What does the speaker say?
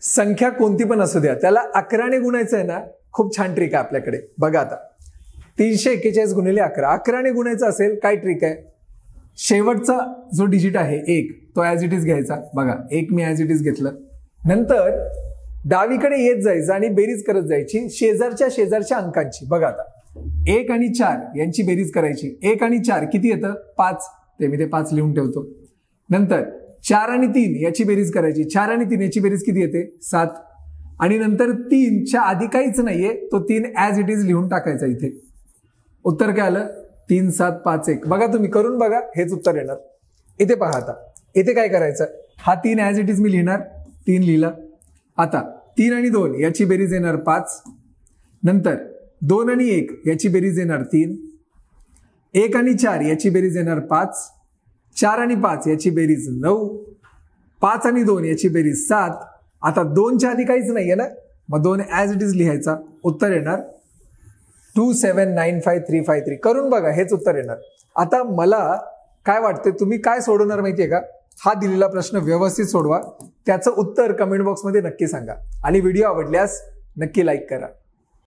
संख्या कोणती पण असू द्या, त्याला 11 ने गुणायचं आहे ना, खूप छान ट्रिक आहे आपल्याकडे. बघा आता 341 गुणिले 11, 11 ने गुणायचं असेल काय ट्रिक आहे? शेवटचा जो डिजिट आहे 1 तो ऍज इट इज घ्यायचा. बघा 1 मी ऍज इट इज घेतलं. नंतर डावीकडे येत जायचं आणि बेरीज करत जायची शेजारच्या अंकांची. बघा आता 1 आणि 4 यांची बेरीज करायची. 1 आणि 4 किती येतं? 5. ते मी ते 5 लिहून ठेवतो. नंतर 4 आणि 3 याची बेरीज करायची. 4 आणि 3 याची बेरीज किती येते? 7. आणि नंतर 3 च्या आधी काहीच नाहीये, तो 3 ऍज इट इज लिहून टाकायचा इथे. उत्तर काय आलं? 3 7 5 1. बघा तुम्ही करून बघा, हेच उत्तर येणार. इथे पहा आता इथे काय करायचं? हा 3 ऍज इट इज मी लिहिणार. 3 लिहिला. आता 3 आणि 2 याची बेरीज येणार 5. नंतर 2 आणि 1 याची बेरीज येणार 3. 1 आणि 4 याची बेरीज येणार 5. 4 आणि 5 याची बेरीज 9. 5 आणि 2 याची बेरीज 7. आता 2 च्या आधी काहीच नाहीये ना, मग 2 ऍज इट इज लिहायचा. उत्तर येणार 2795353. करून बघा, हेच उत्तर येणार. आता मला काय वाटतं, तुम्ही काय सोडवणार माहितीये का? हा दिलेला प्रश्न व्यवस्थित सोडवा. त्याचं उत्तर कमेंट बॉक्समध्ये नक्की सांगा आणि व्हिडिओ आवडल्यास नक्की लाईक करा.